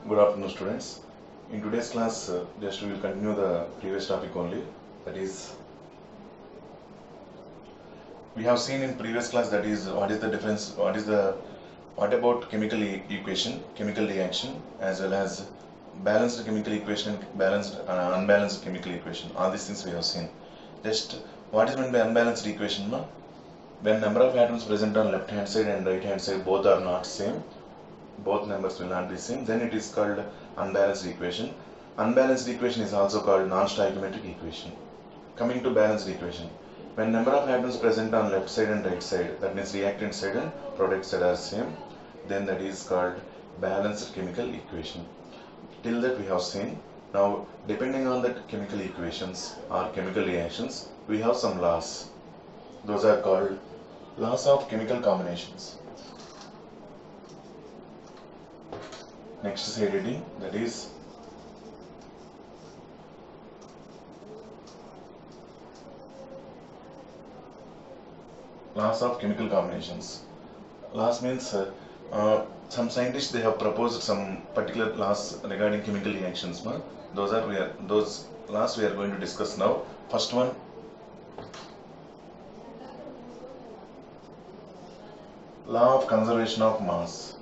Good afternoon, students. In today's class, just we will continue the previous topic only. That is, we have seen in previous class, that is, what is the difference, what about chemical equation, chemical reaction, as well as balanced chemical equation, balanced unbalanced chemical equation. All these things we have seen. Just what is meant by unbalanced equation? No? When number of atoms present on left hand side and right hand side both are not same, both numbers will not be same, then it is called unbalanced equation. Unbalanced equation is also called non-stoichiometric equation. Coming to balanced equation, when number of atoms present on left side and right side, that means reactant side and product side are same, then that is called balanced chemical equation. Till that we have seen. Now depending on that chemical equations or chemical reactions, we have some laws. Those are called laws of chemical combinations. Next is heading, that is laws of chemical combinations. Laws means some scientists, they have proposed some particular laws regarding chemical reactions. Those laws we are going to discuss now. First one, law of conservation of mass.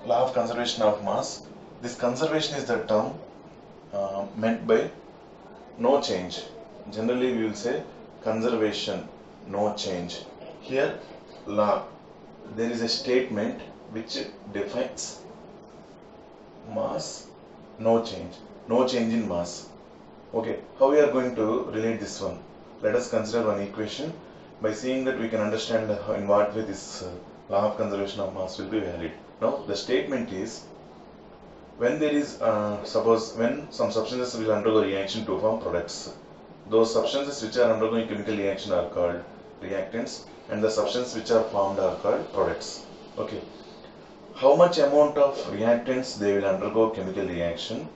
Law of conservation of mass. This conservation is the term meant by no change. Generally we will say conservation, no change. Here law, there is a statement which defines mass, no change in mass. Okay, how we are going to relate this one? Let us consider one equation. By seeing that we can understand in what way this law of conservation of mass will be valid. Now the statement is, when there is suppose when some substances will undergo reaction to form products, those substances which are undergoing chemical reaction are called reactants, and the substances which are formed are called products. Okay, how much amount of reactants they will undergo chemical reaction,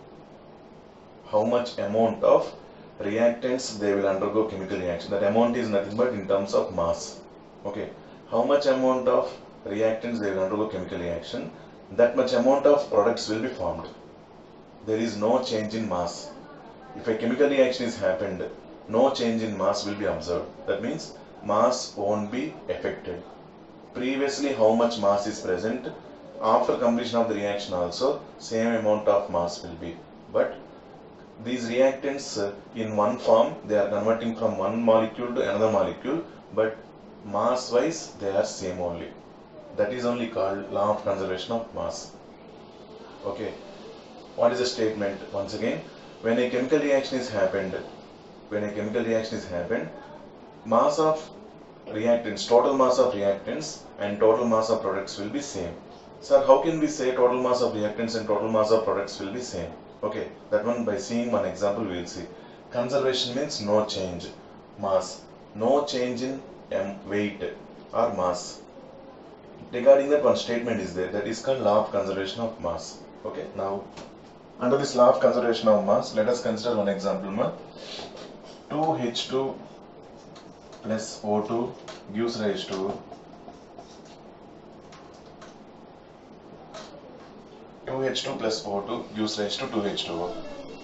how much amount of reactants they will undergo chemical reaction, that amount is nothing but in terms of mass. Okay, how much amount of reactants they will undergo chemical reaction, that much amount of products will be formed. There is no change in mass. If a chemical reaction is happened, no change in mass will be observed. That means mass won't be affected. Previously how much mass is present, after completion of the reaction also same amount of mass will be. But these reactants in one form, they are converting from one molecule to another molecule, but mass wise they are same only. That is only called law of conservation of mass. Okay, what is the statement? Once again, when a chemical reaction is happened, mass of reactants, total mass of reactants and total mass of products will be same. Sir, how can we say total mass of reactants and total mass of products will be same? Okay, that one by seeing one example we will see. Conservation means no change. Mass, no change in weight or mass. Regarding that, one statement is there, that is called law of conservation of mass. Okay, now under this law of conservation of mass, let us consider one example. 2H2 plus O2 gives rise to 2H2 plus O2 gives rise to 2H2O.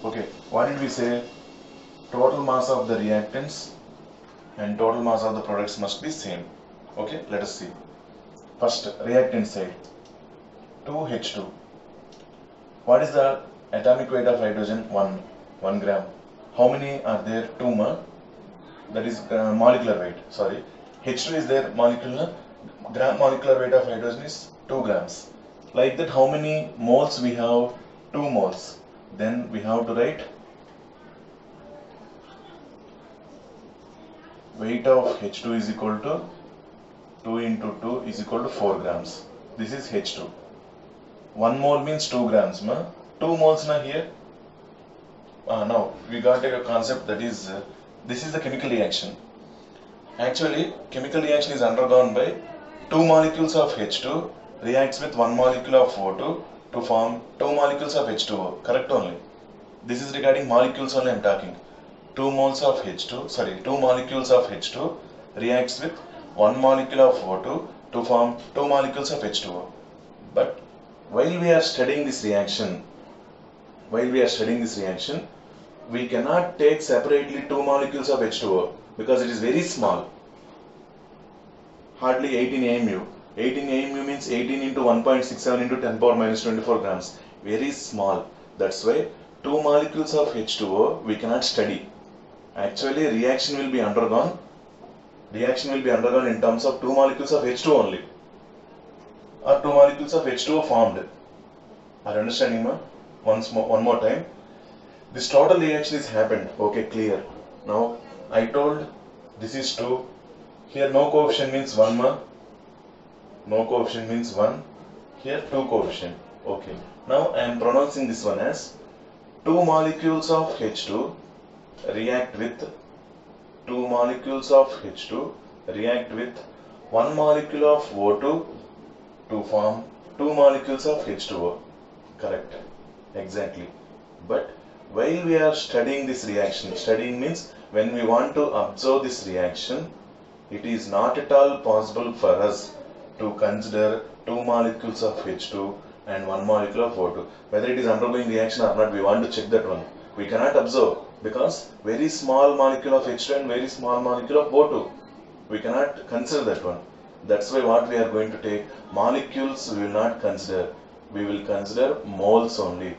Okay, what did we say? Total mass of the reactants and total mass of the products must be same. Okay, let us see. First, reactant side, 2H2. What is the atomic weight of hydrogen? 1 gram. How many are there? 2 more. That is molecular weight. Sorry, H2 is there, molecular weight of hydrogen is 2 grams. Like that, how many moles we have? 2 moles. Then we have to write weight of H2 is equal to 2 into 2 is equal to 4 grams. This is H2. 1 mole means 2 grams. 2 moles na here. Now we got a concept, that is this is the chemical reaction. Actually, chemical reaction is undergone by 2 molecules of H2 reacts with 1 molecule of O2 to form 2 molecules of H2O. Correct only. This is regarding molecules only I am talking. 2 moles of H2, sorry, 2 molecules of H2 reacts with 1 molecule of O2 to form 2 molecules of H2O. But while we are studying this reaction, we cannot take separately 2 molecules of H2O because it is very small, hardly 18 AMU. 18 AMU means 18 into 1.67 into 10 power minus 24 grams, very small. That's why 2 molecules of H2O we cannot study. Actually reaction will be undergone in terms of 2 molecules of H2 only, or 2 molecules of H2O formed. Are you understanding, ma? One more time. This total reaction is happened. Okay, clear. Now I told this is 2. Here no coefficient means 1, ma. No coefficient means 1. Here 2 coefficient. Okay. Now I am pronouncing this one as 2 molecules of H2 react with 2 molecules of H2 react with 1 molecule of O2 to form 2 molecules of H2O. Correct. Exactly. But while we are studying this reaction, studying means when we want to observe this reaction, it is not at all possible for us to consider 2 molecules of H2 and 1 molecule of O2. Whether it is undergoing reaction or not, we want to check that one. We cannot observe because very small molecule of H2 and very small molecule of O2. We cannot consider that one. That's why what we are going to take, molecules we will not consider. We will consider moles only.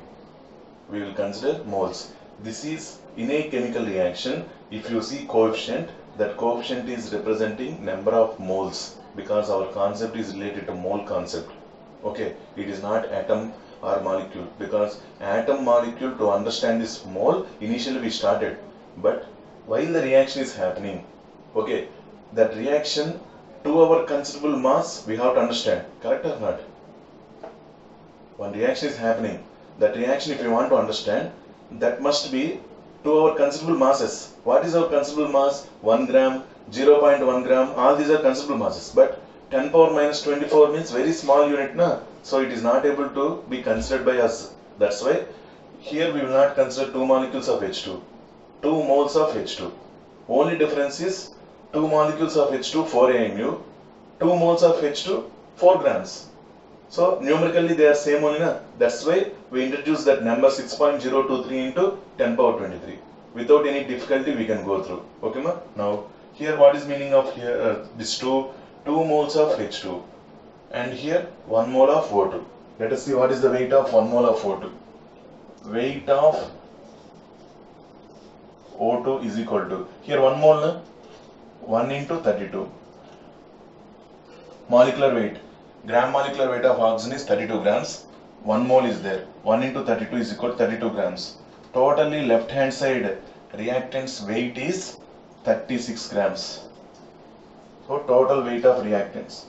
We will consider moles. This is in a chemical reaction. If you see coefficient, that coefficient is representing number of moles because our concept is related to mole concept. Okay, it is not atom or molecule, because atom, molecule, to understand this mole initially we started, but while the reaction is happening, okay, that reaction to our considerable mass we have to understand. Correct or not? One reaction is happening. That reaction, if you want to understand, that must be to our considerable masses. What is our considerable mass? 1 gram, 0.1 gram, all these are considerable masses. But 10 power minus 24 means very small unit, na? So it is not able to be considered by us. That's why here we will not consider 2 molecules of H2, 2 moles of H2. Only difference is 2 molecules of H2 4 AMU, 2 moles of H2 4 grams. So numerically they are same only, na? That's why we introduce that number 6.023 into 10 power 23. Without any difficulty we can go through. Okay, ma? Now here what is meaning of here this 2 moles of H2 and here 1 mole of O2. Let us see what is the weight of 1 mole of O2. Weight of O2 is equal to, here 1 mole, na? 1 into 32. Molecular weight. Gram molecular weight of oxygen is 32 grams. 1 mole is there. 1 into 32 is equal to 32 grams. Totally left hand side reactant's weight is 36 grams. So total weight of reactants.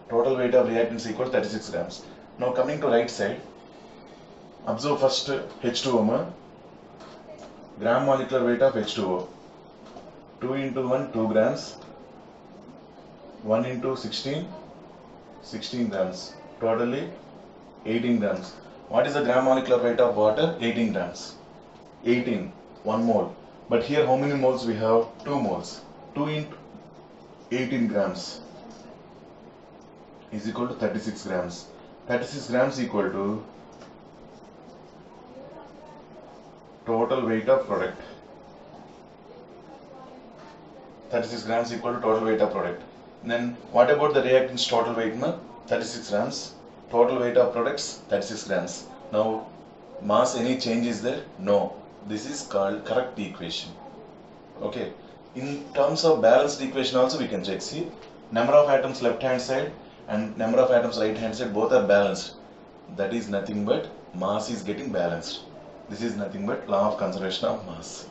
Total weight of reactants equal to 36 grams. Now coming to right side, observe first H2O, gram molecular weight of H2O. 2 into 1, 2 grams. 1 into 16, 16 grams. Totally 18 grams. What is the gram molecular weight of water? 18 grams. 18, 1 mole. But here how many moles we have? 2 moles. 2 into 18 grams is equal to 36 grams. 36 grams equal to total weight of product. 36 grams equal to total weight of product. Then what about the reactants total weight? 36 grams. Total weight of products 36 grams. Now mass, any change is there? No. This is called correct equation. Okay. In terms of balanced equation also we can check. See, number of atoms left hand side and number of atoms right hand side both are balanced. That is nothing but mass is getting balanced. This is nothing but law of conservation of mass.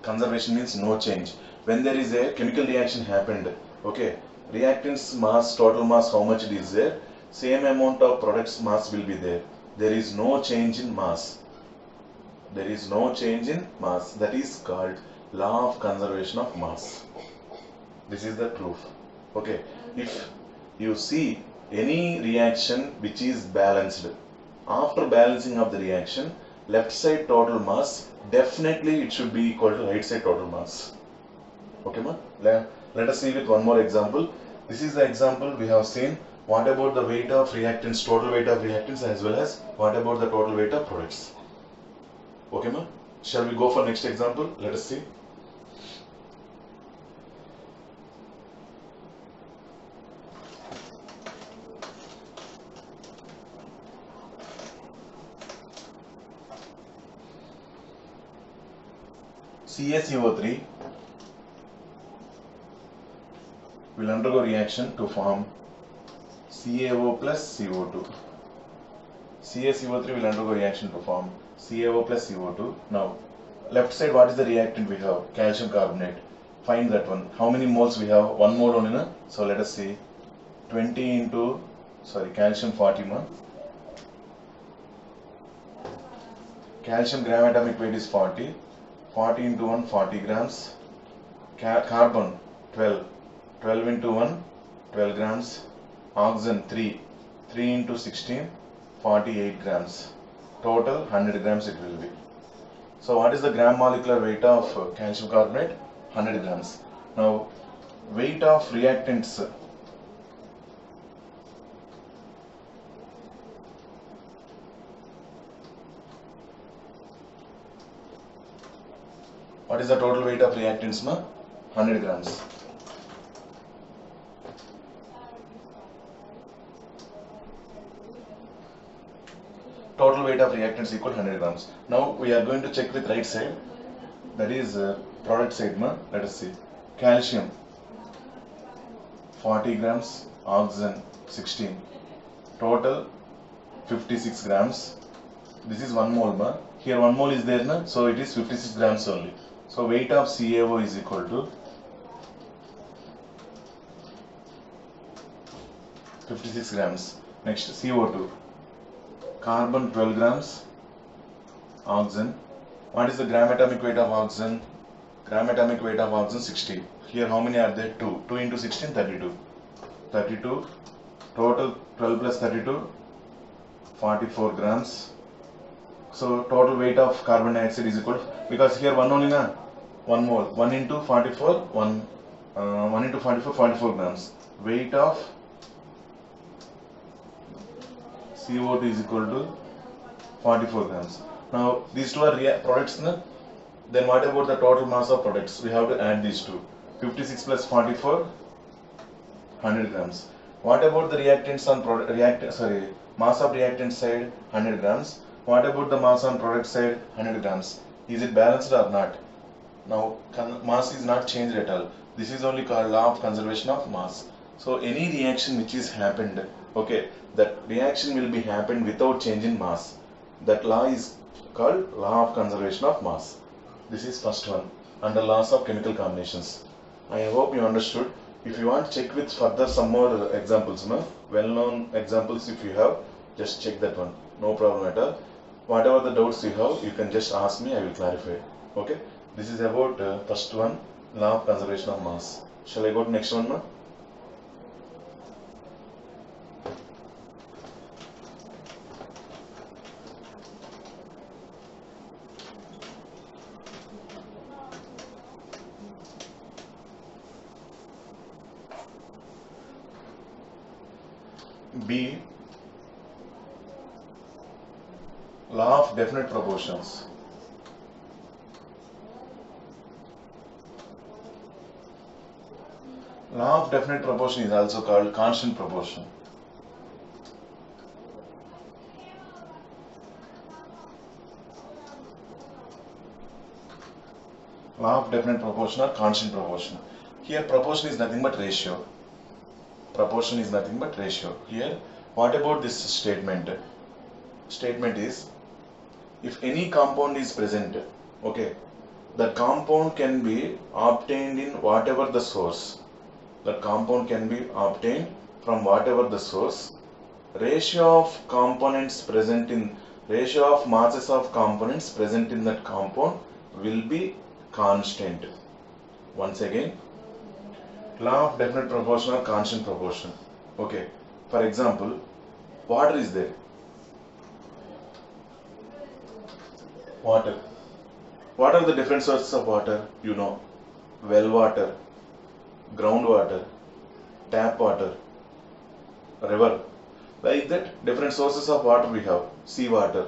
Conservation means no change. When there is a chemical reaction happened, okay, reactants mass, total mass, how much it is there, same amount of products mass will be there. There is no change in mass. There is no change in mass. That is called law of conservation of mass. This is the proof. Okay, if you see any reaction which is balanced, after balancing of the reaction, left side total mass, definitely it should be equal to right side total mass. Okay, ma? Let us see with one more example. This is the example we have seen. What about the weight of reactants, total weight of reactants, as well as what about the total weight of products? Okay, ma? Shall we go for next example? Let us see. CaCO3 will undergo reaction to form CaO plus CO2. CaCO3 will undergo reaction to form CaO plus CO2. Now, left side, what is the reactant we have? Calcium carbonate. Find that one. How many moles we have? One mole only, na? So let us see. 20 into, calcium 40 ma. Calcium gram atomic weight is 40. 40 into 1, 40 grams. Carbon 12. 12 into 1, 12 grams. Oxygen 3. 3 into 16, 48 grams. Total 100 grams it will be. So what is the gram molecular weight of calcium carbonate? 100 grams. Now weight of reactants. What is the total weight of reactants, ma? 100 grams. Total weight of reactants equal 100 grams. Now we are going to check with right side. That is product side, ma. Let us see. Calcium 40 grams, oxygen 16. Total 56 grams. This is 1 mole, ma. Here 1 mole is there, na? So it is 56 grams only. So weight of CaO is equal to 56 grams. Next, CO2. Carbon 12 grams. Oxygen. What is the gram atomic weight of oxygen? Gram atomic weight of oxygen 60. Here how many are there? 2. 2 into 16, 32. 32. Total 12 plus 32, 44 grams. So total weight of carbon dioxide is equal to, because here 1 only na, 1 mole. 1 into 44, 1 into 44, 44 grams. Weight of CO2 is equal to 44 grams. Now these two are products, na? Then what about the total mass of products? We have to add these two. 56 plus 44, 100 grams. What about the reactants on mass of reactant side 100 grams. What about the mass on product side 100 grams? Is it balanced or not? Now mass is not changed at all. This is only called law of conservation of mass. So any reaction which is happened, okay, that reaction will be happened without change in mass. That law is called law of conservation of mass. This is first one under laws of chemical combinations. I hope you understood. If you want to check with further some more examples, well-known examples if you have, just check that one. No problem at all. Whatever the doubts you have, you can just ask me, I will clarify. Okay. This is about first one, law of conservation of mass. Shall I go to next one, ma? B, law of definite proportions. Law of definite proportion is also called constant proportion. Law of definite proportion or constant proportion. Here proportion is nothing but ratio. Proportion is nothing but ratio. Here, what about this statement? Statement is, if any compound is present, okay, the compound can be obtained in whatever the source. The compound can be obtained from whatever the source. Ratio of components present in, ratio of masses of components present in that compound will be constant. Once again, Law of definite proportion or constant proportion. Okay. For example, water is there. Water. What are the different sources of water? You know, well water, groundwater, tap water, river. Like that, different sources of water we have. Sea water.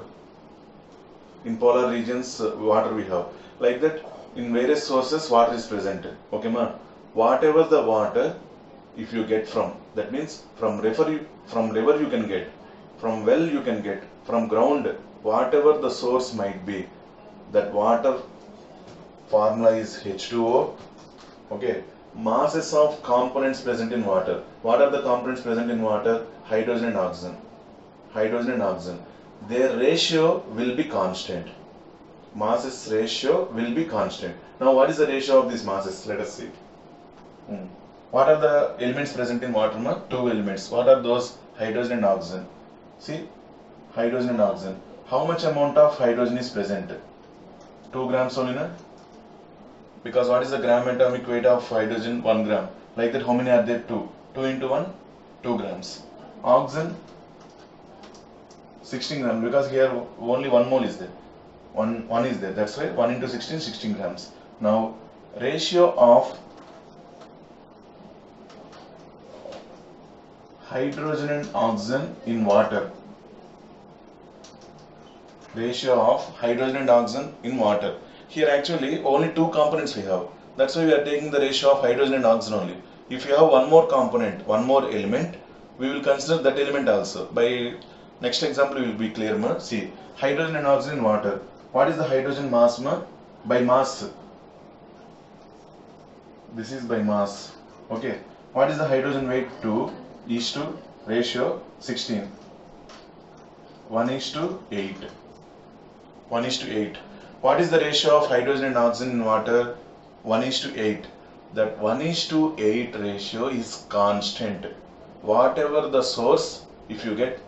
In polar regions, water we have. Like that, in various sources, water is present. Okay, ma? Whatever the water, if you get from, that means from river you can get, from well you can get, from ground, whatever the source might be, that water formula is H2O. Okay. Masses of components present in water. What are the components present in water? Hydrogen and oxygen. Hydrogen and oxygen. Their ratio will be constant. Masses ratio will be constant. Now what is the ratio of these masses? Let us see. What are the elements present in water? Two elements. What are those? Hydrogen and oxygen. See, hydrogen and oxygen. How much amount of hydrogen is present? 2 grams only, na? Because what is the gram atomic weight of hydrogen? 1 gram. Like that, how many are there? 2. 2 into 1, 2 grams. Oxygen, 16 grams. Because here only 1 mole is there. One is there. That's why 1 into 16, 16 grams. Now, ratio of hydrogen and oxygen in water. Ratio of hydrogen and oxygen in water. Here actually only 2 components we have. That's why we are taking the ratio of hydrogen and oxygen only. If you have one more component, one more element, we will consider that element also. By next example, we will be clear. See, hydrogen and oxygen in water. What is the hydrogen mass? By mass. This is by mass. Okay. What is the hydrogen weight? 2 is to ratio 16. 1 is to 8. 1 is to 8. What is the ratio of hydrogen and oxygen in water? 1 is to 8. That 1 is to 8 ratio is constant. Whatever the source, if you get,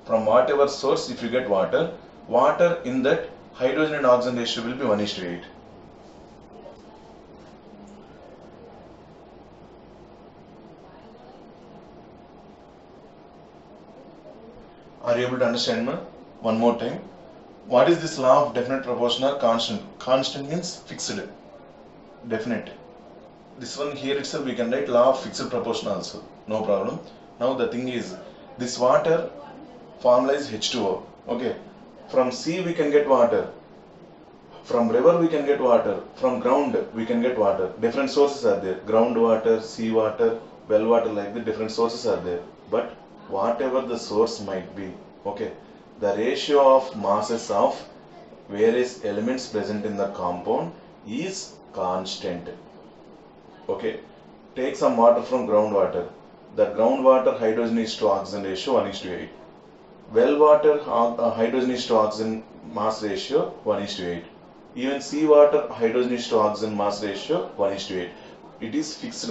from whatever source, if you get water, water in that hydrogen and oxygen ratio will be 1 is to 8. Are you able to understand, ma? One more time. What is this law of definite proportion or constant? Constant means fixed, definite. This one here itself we can write law of fixed proportion also, no problem. Now the thing is, this water formula is H2O. Okay, from sea we can get water, from river we can get water, from ground we can get water. Different sources are there, groundwater, sea water, well water, like the different sources are there. But whatever the source might be, okay, the ratio of masses of various elements present in the compound is constant. Okay, take some water from groundwater. The groundwater hydrogen is to oxygen ratio 1 is to 8. Well water hydrogen is to oxygen mass ratio 1 is to 8. Even sea water hydrogen is to oxygen mass ratio 1 is to 8. It is fixed.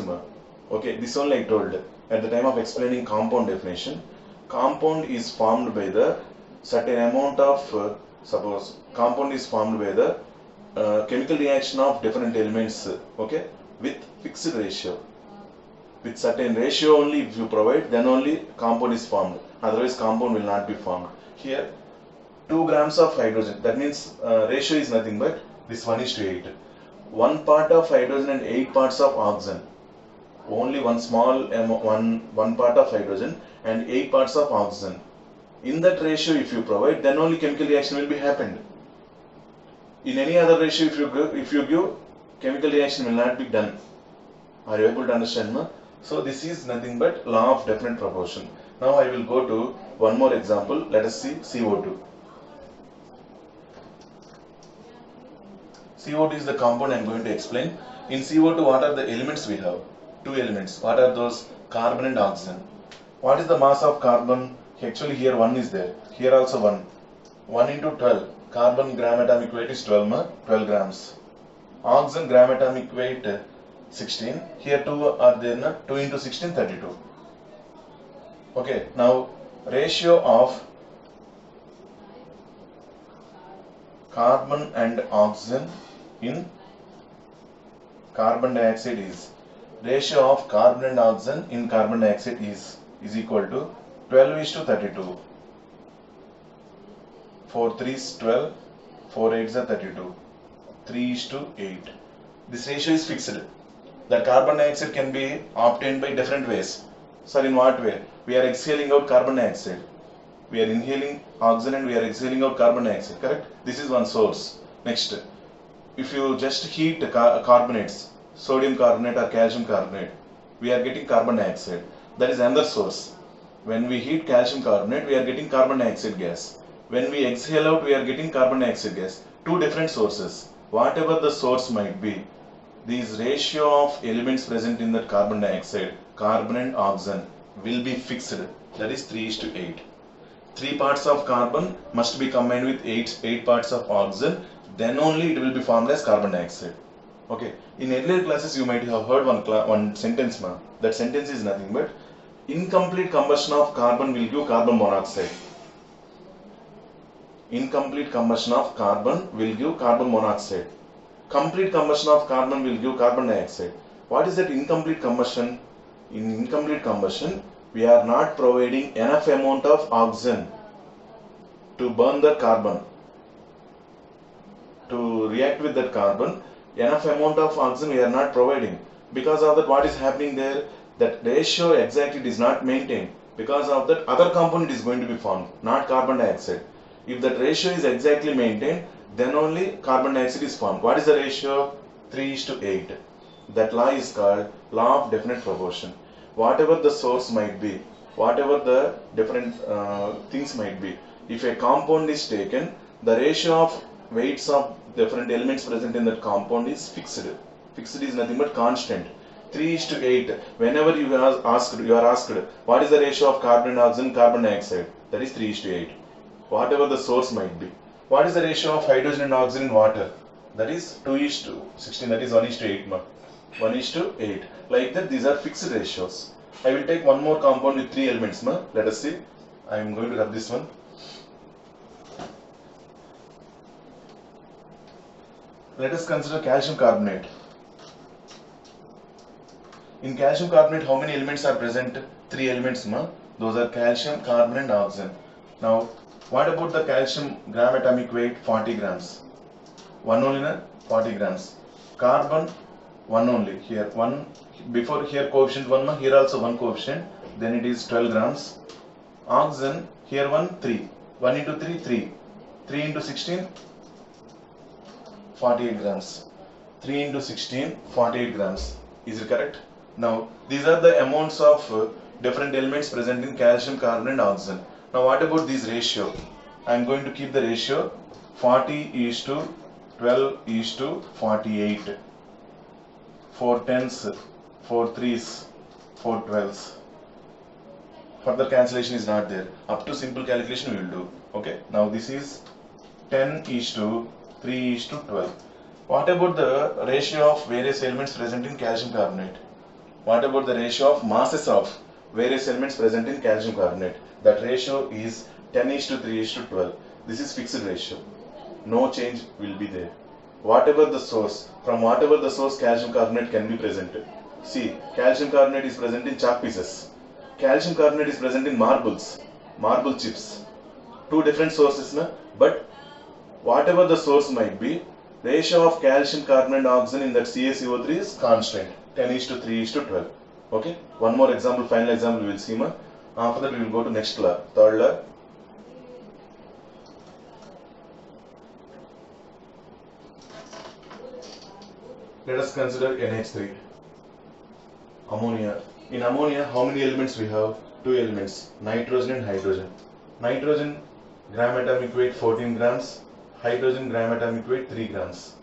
Okay, this only I told at the time of explaining compound definition. Compound is formed by the certain amount of, suppose compound is formed by the chemical reaction of different elements, okay, with fixed ratio. With certain ratio only if you provide, then only compound is formed. Otherwise compound will not be formed. Here 2 grams of hydrogen, that means ratio is nothing but this 1 is to 8. 1 part of hydrogen and 8 parts of oxygen. Only one small one part of hydrogen and 8 parts of oxygen. In that ratio if you provide, then only chemical reaction will be happened. In any other ratio if you give, chemical reaction will not be done. Are you able to understand, ma? So this is nothing but law of definite proportion. Now I will go to one more example. Let us see CO2. CO2 is the compound I am going to explain. In CO2 what are the elements we have? 2 elements. What are those? Carbon and oxygen. What is the mass of carbon? Actually here 1 is there. Here also 1. 1 into 12. Carbon gram atomic weight is 12, 12 grams. Oxygen gram atomic weight 16. Here 2 are there, 2 into 16, 32. Okay, now ratio of carbon and oxygen in carbon dioxide is ratio of carbon and oxygen in carbon dioxide is equal to 12 is to 32. 4 3 is 12, 4 8 is 32, 3 is to 8. This ratio is fixed. The carbon dioxide can be obtained by different ways. Sir, in what way? We are exhaling out carbon dioxide. We are inhaling oxygen and we are exhaling out carbon dioxide, correct? This is one source. Next, if you just heat carbonates, sodium carbonate or calcium carbonate, we are getting carbon dioxide. That is another source. When we heat calcium carbonate, we are getting carbon dioxide gas. When we exhale out, we are getting carbon dioxide gas. Two different sources. Whatever the source might be, this ratio of elements present in that carbon dioxide, carbon and oxygen, will be fixed. That is 3 is to 8. 3 parts of carbon must be combined with 8 parts of oxygen. Then only it will be formed as carbon dioxide. Okay. In earlier classes, you might have heard one sentence, ma. That sentence is nothing but incomplete combustion of carbon will give carbon monoxide. Incomplete combustion of carbon will give carbon monoxide. Complete combustion of carbon will give carbon dioxide. What is that incomplete combustion? In incomplete combustion, we are not providing enough amount of oxygen to burn the carbon. To react with that carbon, enough amount of oxygen we are not providing. Because of that, what is happening there? That ratio exactly is not maintained. Because of that, other component is going to be formed, not carbon dioxide. If that ratio is exactly maintained, then only carbon dioxide is formed. What is the ratio? 3 is to 8. That law is called law of definite proportion. Whatever the source might be, whatever the different things might be, if a compound is taken, the ratio of weights of different elements present in that compound is fixed. Fixed is nothing but constant. 3 is to 8. Whenever you are asked, what is the ratio of carbon and oxygen, carbon dioxide? That is 3 is to 8. Whatever the source might be. What is the ratio of hydrogen and oxygen in water? That is 2 is to 16. That is 1 is to 8. 1 is to 8. Like that, these are fixed ratios. I will take one more compound with 3 elements. Let us see. I am going to rub this one. Let us consider calcium carbonate. In calcium carbonate, how many elements are present? 3 elements. Those are calcium, carbon and oxygen. Now, what about the calcium gram atomic weight? 40 grams. 1 only, 40 grams. Carbon, 1 only. Here, 1. Before here coefficient 1, here also 1 coefficient. Then it is 12 grams. Oxygen, here 1, 3. 1 into 3, 3. 3 into 16, 48 grams. 3 into 16, 48 grams. Is it correct? Now, these are the amounts of different elements present in calcium, carbon and oxygen. Now, what about this ratio? I am going to keep the ratio 40 is to 12 is to 48. 4 tens, 4 threes, 4 12s. Further cancellation is not there. Up to simple calculation we will do. Okay. Now, this is 10 is to 3 is to 12. What about the ratio of various elements present in calcium carbonate? What about the ratio of masses of various elements present in calcium carbonate? That ratio is 10 is to 3 is to 12. This is fixed ratio. No change will be there. Whatever the source, from whatever the source, calcium carbonate can be presented. See, calcium carbonate is present in chalk pieces. Calcium carbonate is present in marbles, marble chips. Two different sources, but whatever the source might be, ratio of calcium carbonate and oxygen in that CaCO3 is constant. 10 is to 3 is to 12. Okay. One more example, final example we will see. After that we will go to next law, third law. Let us consider NH3. Ammonia. In ammonia, how many elements we have? 2 elements, nitrogen and hydrogen. Nitrogen gram atomic weight 14 grams, hydrogen gram atomic weight 3 grams.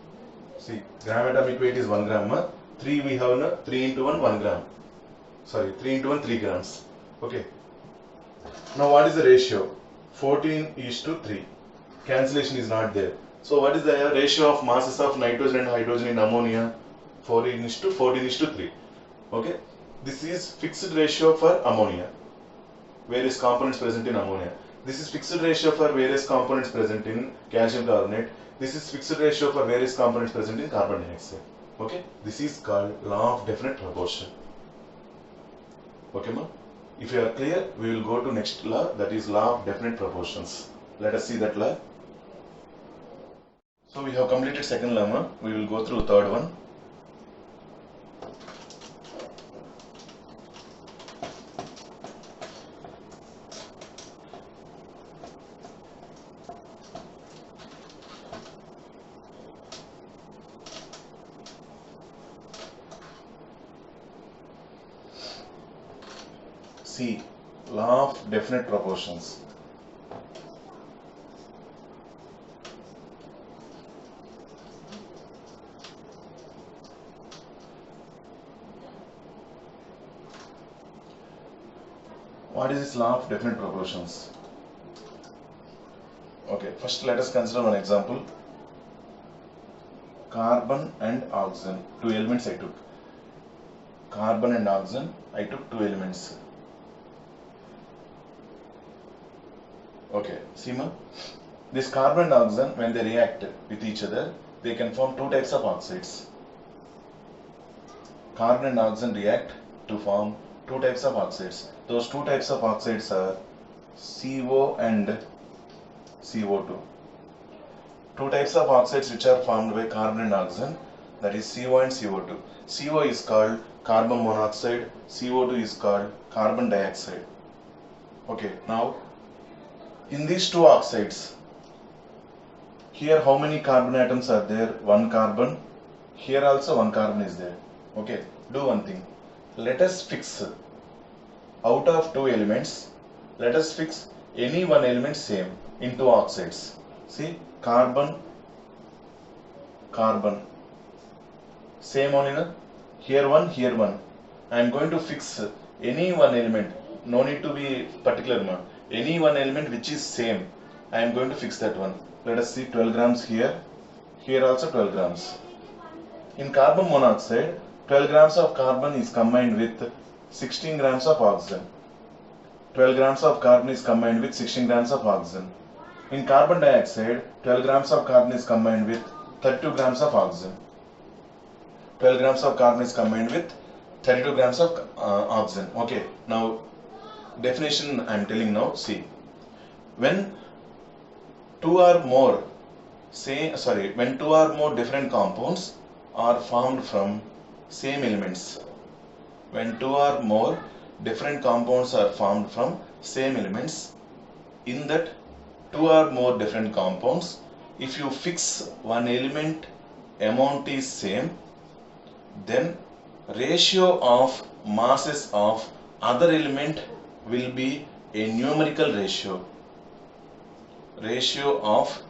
See, gram atomic weight is 1 gram. 3 we have 3 into 1, 1 gram. Sorry, 3 into 1, 3 grams. Okay. Now what is the ratio? 14 is to 3. Cancellation is not there. So what is the ratio of masses of nitrogen and hydrogen in ammonia? 14 is to 3. Okay. This is fixed ratio for ammonia. Various components present in ammonia. This is fixed ratio for various components present in calcium carbonate. This is fixed ratio for various components present in carbon dioxide. Okay, this is called law of definite proportion. Okay, ma? If you are clear, we will go to next law, that is law of definite proportions. Let us see that law. So we have completed second law, ma? We will go through third one. See, law of definite proportions. What is this law of definite proportions? Okay, first let us consider one example. Carbon and oxygen, two elements I took. Carbon and oxygen, I took two elements. Okay, see ma? This carbon and oxygen, when they react with each other, they can form two types of oxides. Carbon and oxygen react to form two types of oxides. Those two types of oxides are CO and CO2. Two types of oxides which are formed by carbon and oxygen, that is CO and CO2. CO is called carbon monoxide, CO2 is called carbon dioxide. Okay, now in these two oxides, here how many carbon atoms are there? One carbon. Here also one carbon is there. Okay, do one thing. Let us fix out of two elements, let us fix any one element same in two oxides. See, carbon, carbon. Same only, na? Here one, here one. I am going to fix any one element. No need to be particular, ma. Any one element which is same, I am going to fix that one. Let us see 12 grams here, here also 12 grams. In carbon monoxide, 12 grams of carbon is combined with 16 grams of oxygen. 12 grams of carbon is combined with 16 grams of oxygen. In carbon dioxide, 12 grams of carbon is combined with 32 grams of oxygen. 12 grams of carbon is combined with 32 grams of oxygen. Okay, now definition I am telling now. See, when two or more different compounds are formed from same elements. When two or more different compounds are formed from same elements, in that two or more different compounds, if you fix one element amount is same, then ratio of masses of other element will be a numerical ratio. Ratio of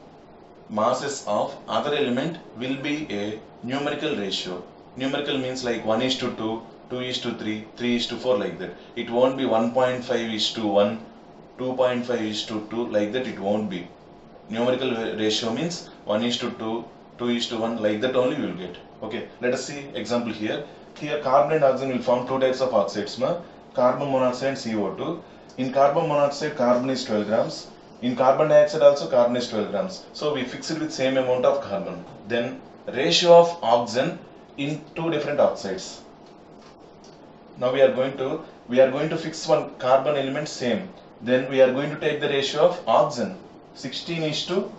masses of other element will be a numerical ratio. Numerical means like 1:2, 2:3, 3:4 like that. It won't be 1.5:1, 2.5:2 like that, it won't be. Numerical ratio means 1:2, 2:1 like that only you will get. Okay, let us see example here. Here carbon and oxygen will form two types of oxides, carbon monoxide and CO2. In carbon monoxide, carbon is 12 grams. In carbon dioxide also carbon is 12 grams. So we fix it with same amount of carbon. Then ratio of oxygen in two different oxides. Now we are going to fix one carbon element same. Then we are going to take the ratio of oxygen 16:32.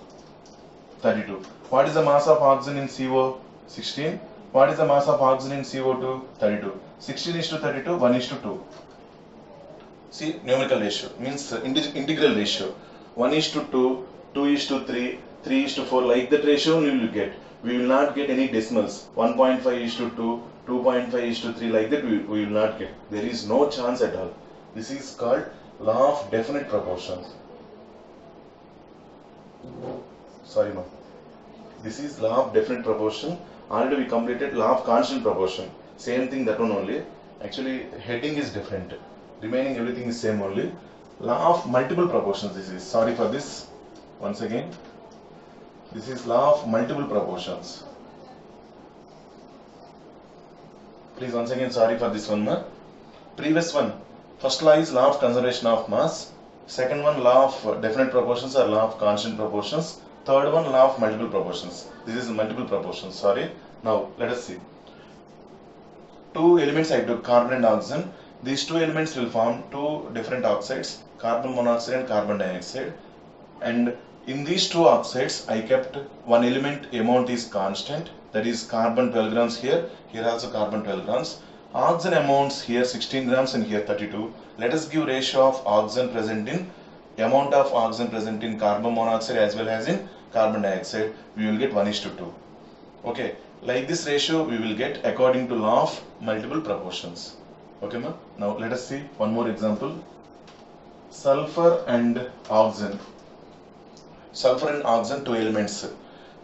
What is the mass of oxygen in CO? 16. What is the mass of oxygen in CO2? 32. 16:32, 1:2. See, numerical ratio means integral ratio. 1:2, 2:3, 3:4 like that ratio we will get. We will not get any decimals. 1.5:2, 2.5:3 like that we will not get. There is no chance at all. This is called law of definite proportions. Sorry, ma'am. This is law of definite proportion. Already we completed law of constant proportion. Same thing, that one only. Actually, heading is different. Remaining everything is same only. Law of multiple proportions. This is, sorry for this. Once again, this is law of multiple proportions. Please once again sorry for this one, ma. Previous one, first law is law of conservation of mass. Second one, law of definite proportions or law of constant proportions. Third one, law of multiple proportions. This is multiple proportions, sorry. Now let us see. two elements I took, carbon and oxygen. These two elements will form two different oxides, carbon monoxide and carbon dioxide. And in these two oxides, I kept one element amount is constant, that is carbon 12 grams here, here also carbon 12 grams. Oxygen amounts here 16 grams and here 32. Let us give ratio of oxygen present in, amount of oxygen present in carbon monoxide as well as in carbon dioxide. We will get 1:2. Okay, like this ratio we will get according to law of multiple proportions. Okay, ma? Now let us see one more example. Sulfur and oxygen. Sulfur and oxygen, two elements.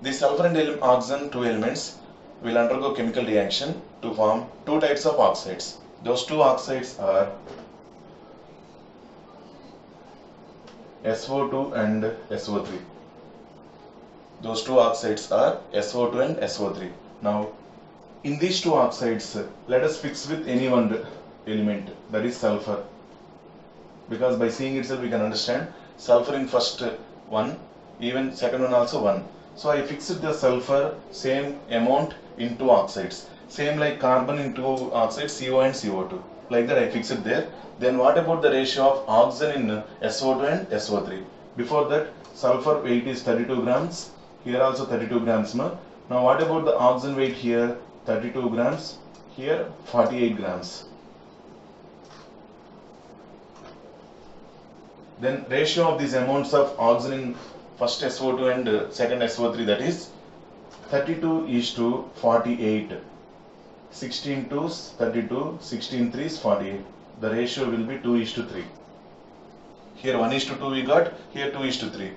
The sulfur and oxygen, two elements, will undergo chemical reaction to form two types of oxides. Those two oxides are SO2 and SO3. Those two oxides are SO2 and SO3. Now, in these two oxides, let us fix with any one element, that is sulfur. Because by seeing itself we can understand sulfur in first one, even second one also one. So I fixed the sulfur same amount in two oxides. Same like carbon in two oxides, CO and CO2. Like that I fixed it there. Then what about the ratio of oxygen in SO2 and SO3? Before that, sulfur weight is 32 grams. Here also 32 grams. Now what about the oxygen weight here? 32 grams. Here 48 grams. Then ratio of these amounts of oxygen in first SO2 and second SO3, that is 32:48. 16 2s 32, 16 3s 48. The ratio will be 2:3. Here 1:2 we got, here 2:3.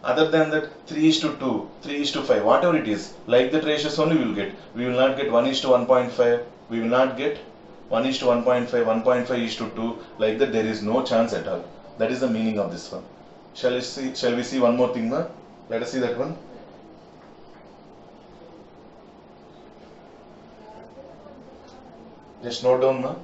Other than that 3:2, 3:5, whatever it is, like that ratios only we will get. We will not get 1:1.5, we will not get 1:1.5, 1.5:2, like that there is no chance at all. That is the meaning of this one. Shall we see one more thing, ma? Let us see that one. Just note down, ma.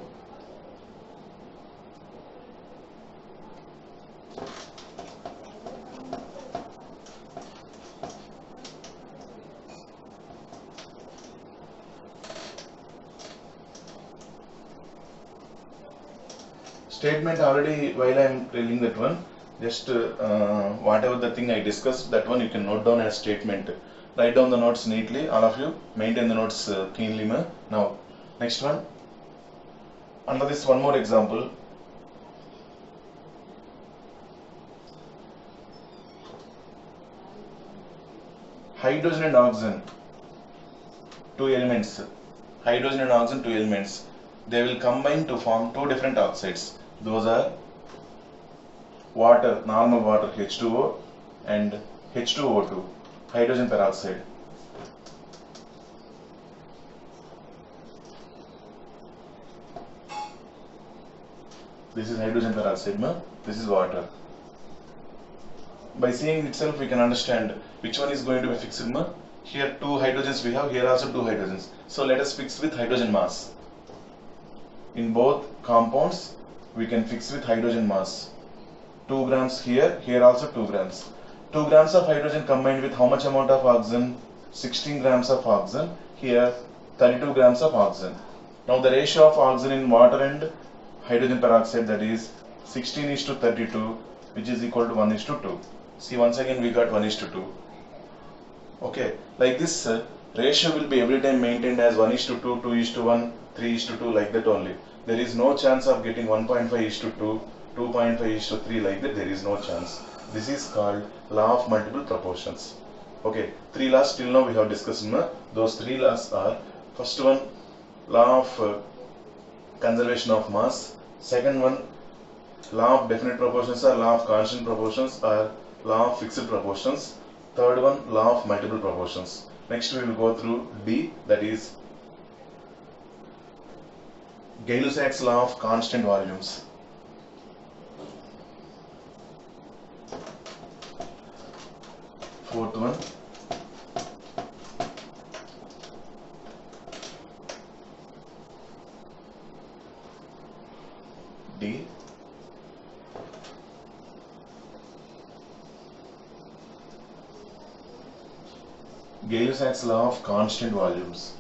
Statement already, while I am telling that one, just whatever the thing I discussed, that one you can note down as statement. Write down the notes neatly, all of you. Maintain the notes keenly, ma. Now, next one. Under this, one more example. Hydrogen and oxygen, two elements. Hydrogen and oxygen, two elements. They will combine to form two different oxides. Those are water, normal water H2O and H2O2, hydrogen peroxide. This is hydrogen peroxide, ma. This is water. By seeing itself we can understand which one is going to be fixed, ma. Here two hydrogens we have, here also two hydrogens. So let us fix with hydrogen mass. In both compounds we can fix with hydrogen mass. 2 grams here, here also 2 grams. 2 grams of hydrogen combined with how much amount of oxygen? 16 grams of oxygen. Here 32 grams of oxygen. Now the ratio of oxygen in water and hydrogen peroxide, that is 16:32, which is equal to 1:2. See, once again we got 1:2. Okay, like this ratio will be every time maintained as 1:2, 2:1, 3:2, like that only. There is no chance of getting 1.5:2, 2.5:3, like that. There is no chance. This is called law of multiple proportions. Okay, three laws till now we have discussed. Those three laws are: first one, law of conservation of mass; second one, law of definite proportions or law of constant proportions or law of fixed proportions; third one, law of multiple proportions. Next we will go through D, that is Gay-Lussac's law of constant volumes. Fourth one, D, Gay-Lussac's law of constant volumes.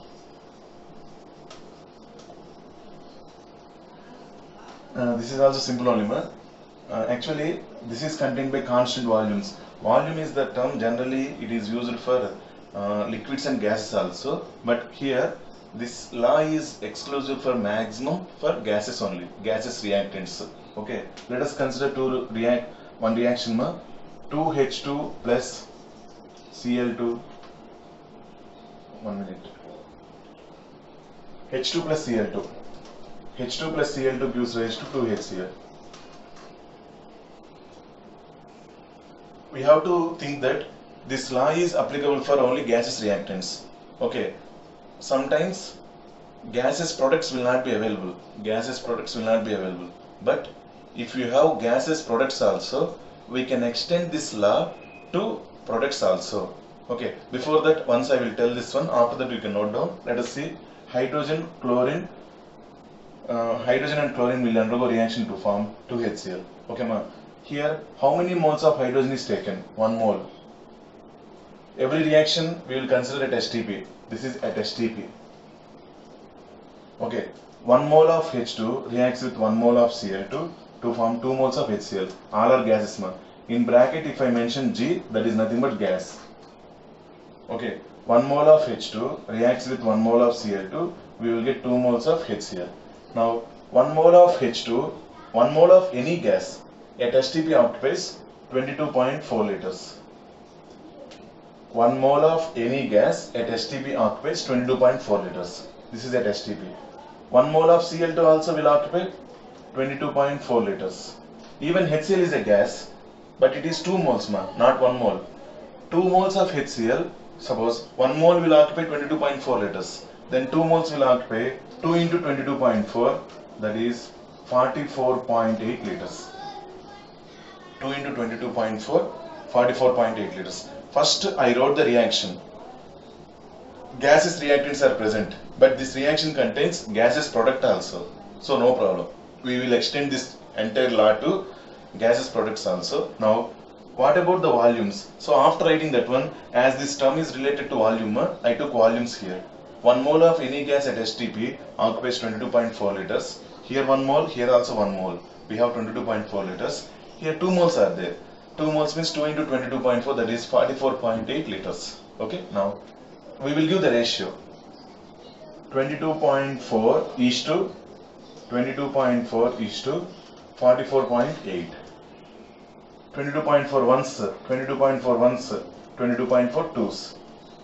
This is also simple only, ma. Actually, this is contained by constant volumes. Volume is the term generally it is used for liquids and gases also, but here this law is exclusive for maximum for gases only, gases reactants. Okay, let us consider one reaction, ma. 2H2 plus Cl2. 1 minute. H2 plus Cl2. H2 plus Cl2 gives rise to 2HCl. We have to think that this law is applicable for only gaseous reactants. Okay. Sometimes gaseous products will not be available. Gaseous products will not be available. But if you have gaseous products also, we can extend this law to products also. Okay. Before that, once I will tell this one. After that, you can note down. Let us see. Hydrogen and chlorine will undergo reaction to form 2HCl. Okay, ma. Here, how many moles of hydrogen is taken? 1 mole. Every reaction we will consider at STP. This is at STP. Okay, 1 mole of H2 reacts with 1 mole of Cl2 to form 2 moles of HCl. All are gases, ma. In bracket, if I mention G, that is nothing but gas. Okay, 1 mole of H2 reacts with 1 mole of Cl2, we will get 2 moles of HCl. Now, 1 mole of H2, 1 mole of any gas at STP occupies 22.4 liters. 1 mole of any gas at STP occupies 22.4 liters. This is at STP. 1 mole of Cl2 also will occupy 22.4 liters. Even HCl is a gas, but it is 2 moles, not 1 mole. 2 moles of HCl, suppose 1 mole will occupy 22.4 liters. Then 2 moles will occupy 2 into 22.4, that is 44.8 liters. 2 into 22.4, 44.8 liters. First, I wrote the reaction. Gaseous reactants are present, but this reaction contains gaseous product also. So, no problem. We will extend this entire law to gaseous products also. Now, what about the volumes? So, after writing that one, as this term is related to volume, I took volumes here. 1 mole of any gas at STP occupies 22.4 liters. Here 1 mole, here also 1 mole. We have 22.4 liters. Here 2 moles are there. 2 moles means 2 into 22.4, that is 44.8 liters. Okay, now we will give the ratio. 22.4 is to 22.4 is to 44.8. 22.4 once, 22.4 once, 22.4 twos.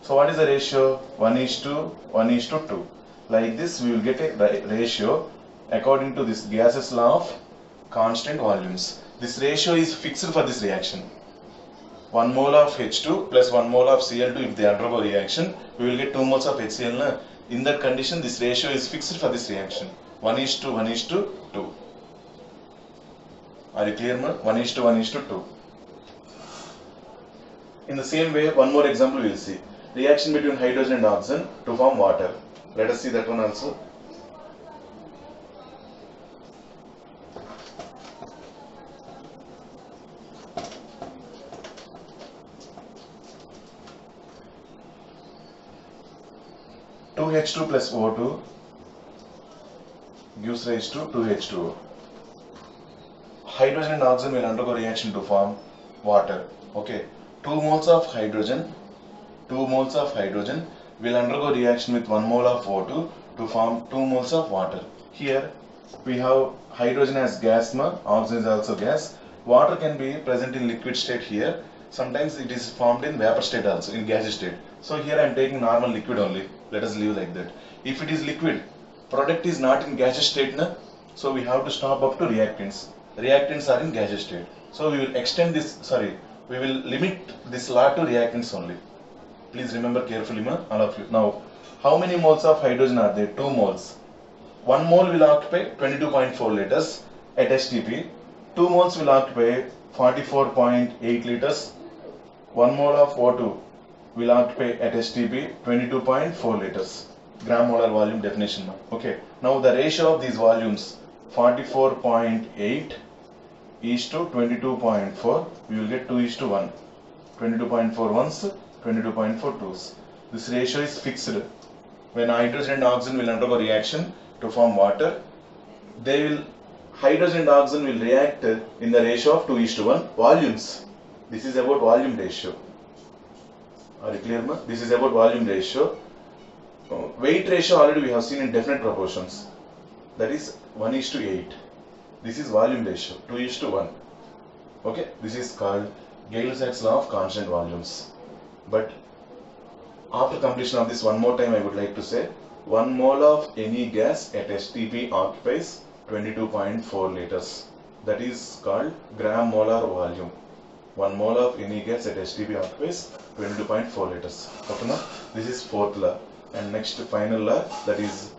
So what is the ratio? 1 is to 1 is to 2. Like this we will get a ratio according to this gaseous law of constant volumes. This ratio is fixed for this reaction. 1 mole of H2 plus 1 mole of Cl2, if they undergo reaction, we will get 2 moles of HCl. In that condition, this ratio is fixed for this reaction. 1 is to 1 is to 2. Are you clear, ma? 1 is to 1 is to 2. In the same way, one more example we will see. Reaction between hydrogen and oxygen to form water. Let us see that one also. H2 plus O2 gives rise to 2H2O. Hydrogen and oxygen will undergo reaction to form water. Okay, 2 moles of hydrogen will undergo reaction with 1 mole of O2 to form 2 moles of water. Here we have hydrogen as gas, oxygen is also gas. Water can be present in liquid state here. Sometimes it is formed in vapor state also, in gaseous state. So here I am taking normal liquid only. Let us leave like that. If it is liquid, product is not in gaseous state, so we have to stop up to reactants. Reactants are in gaseous state. So we will extend this, we will limit this law to reactants only. Please remember carefully, all of you. Now, how many moles of hydrogen are there? 2 moles. 1 mole will occupy 22.4 liters at STP. 2 moles will occupy 44.8 liters. 1 mole of O2 will occupy at STP 22.4 liters. Gram molar volume definition. Okay. Now the ratio of these volumes 44.8 is to 22.4. We will get 2 is to 1. 22.4 ones, 22.4 twos. This ratio is fixed. When hydrogen and oxygen will undergo reaction to form water, they will hydrogen and oxygen will react in the ratio of 2:1 volumes. This is about volume ratio. Are you clear, ma? This is about volume ratio. Weight ratio already we have seen in definite proportions. That is 1:8. This is volume ratio, 2:1. Okay, this is called Gay-Lussac's law of constant volumes. But after completion of this, one more time I would like to say, 1 mole of any gas at STP occupies 22.4 liters. That is called gram molar volume. 1 mole of any gas at STP occupies 22.4 liters. Okay, now this is fourth law. And next final law, that is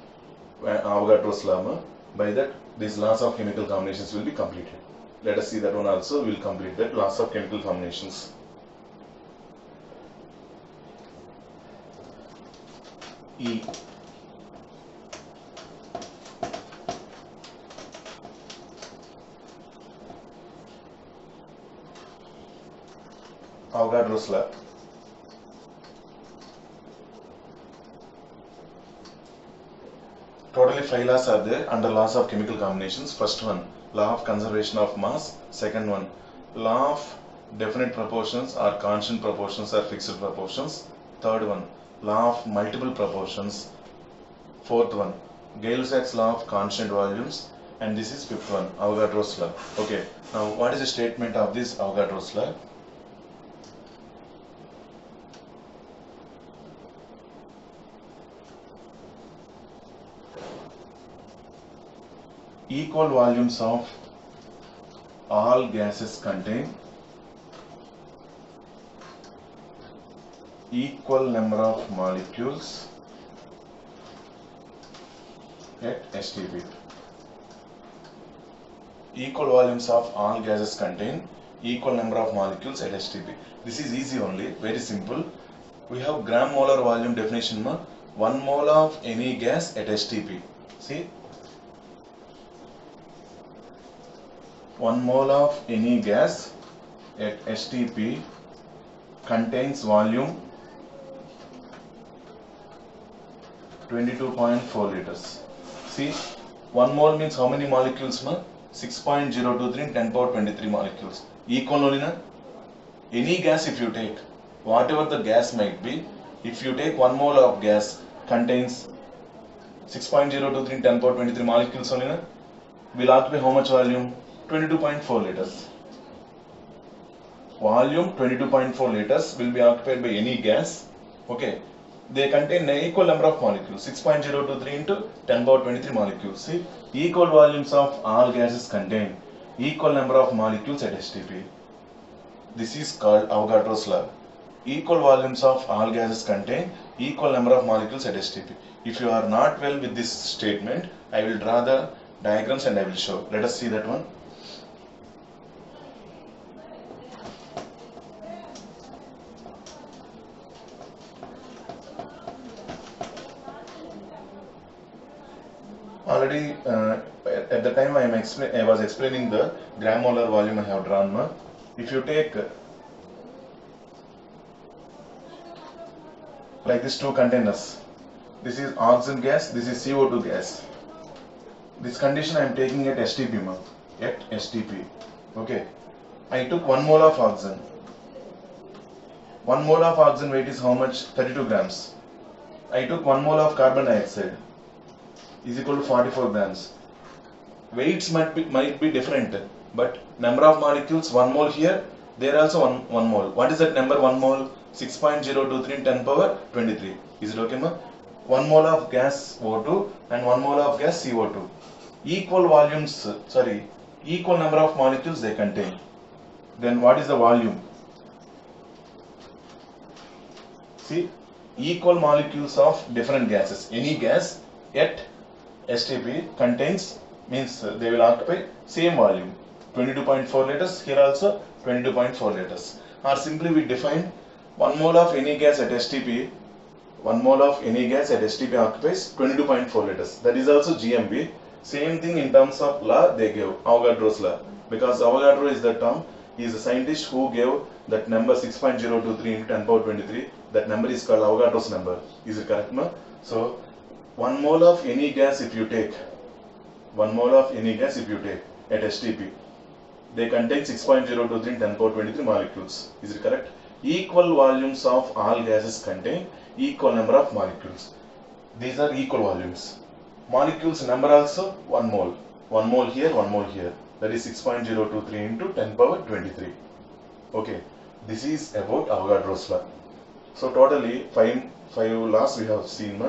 Avogadro's law. By that, these laws of chemical combinations will be completed. Let us see that one also. We will complete that laws of chemical combinations. E. Avogadro's law. Totally 5 laws are there under laws of chemical combinations. First one, law of conservation of mass. Second one, law of definite proportions or constant proportions or fixed proportions. Third one, law of multiple proportions. Fourth one, Gay-Lussac's law of constant volumes. And this is fifth one, Avogadro's law. Okay, now what is the statement of this Avogadro's law? Equal volumes of all gases contain equal number of molecules at STP. Equal volumes of all gases contain equal number of molecules at STP. This is easy only, very simple. We have gram molar volume definition. 1 mole of any gas at STP. See? 1 mole of any gas at STP contains volume 22.4 liters. See, 1 mole means how many molecules? 6.023 in 10 power 23 molecules. Equal only na? Any gas if you take, whatever the gas might be, if you take 1 mole of gas contains 6.023 in 10 power 23 molecules only na? Will occupy how much volume? 22.4 liters. Volume 22.4 liters will be occupied by any gas. Okay. They contain an equal number of molecules. 6.023 into 10 power 23 molecules. See, equal volumes of all gases contain equal number of molecules at STP. This is called Avogadro's law. Equal volumes of all gases contain equal number of molecules at STP. If you are not well with this statement, I will draw the diagrams and I will show. Let us see that one. Already at the time I was explaining the gram molar volume I have drawn. If you take like this two containers, this is oxygen gas, this is CO2 gas. This condition I am taking at STP, at STP. Okay, I took 1 mole of oxygen. 1 mole of oxygen weight is how much? 32 grams. I took 1 mole of carbon dioxide is equal to 44 grams. Weights might be different, but number of molecules 1 mole here, there also 1 mole. What is that number 1 mole? 6.023 in 10 power 23. Is it okay, ma? 1 mole of gas O2 and 1 mole of gas CO2. Equal volumes, equal number of molecules they contain. Then what is the volume? See, equal molecules of different gases. Any gas at STP contains, means they will occupy same volume, 22.4 liters, here also 22.4 liters. Or simply we define 1 mole of any gas at STP, 1 mole of any gas at STP occupies 22.4 liters. That is also GMB. Same thing in terms of law they gave, Avogadro's law. Because Avogadro is the term, he is a scientist who gave that number 6.023 into 10 power 23. That number is called Avogadro's number. Is it correct, ma? So, 1 mole of any gas if you take, 1 mole of any gas if you take, at STP. They contain 6.023 10 power 23 molecules. Is it correct? Equal volumes of all gases contain equal number of molecules. These are equal volumes. Molecules number also 1 mole. 1 mole here, 1 mole here. That is 6.023 into 10 power 23. Okay. This is about Avogadro's law. So totally five laws we have seen.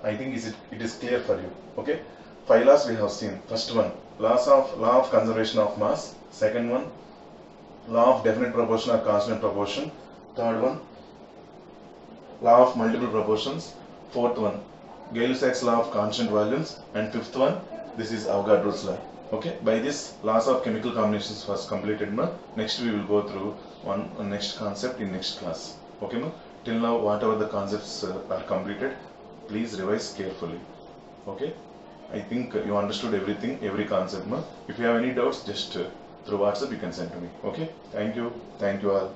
I think it is clear for you. Okay. 5 laws we have seen. First one, law of conservation of mass. Second one, law of definite proportion or constant proportion. Third one, law of multiple proportions. Fourth one, Gay-Lussac's law of constant volumes. And fifth one, this is Avogadro's law. Okay, by this laws of chemical combinations was completed. Next we will go through one next concept in next class. Okay, till now whatever the concepts are completed, please revise carefully. Okay, I think you understood everything, every concept. If you have any doubts, just through WhatsApp you can send to me. Okay, thank you all.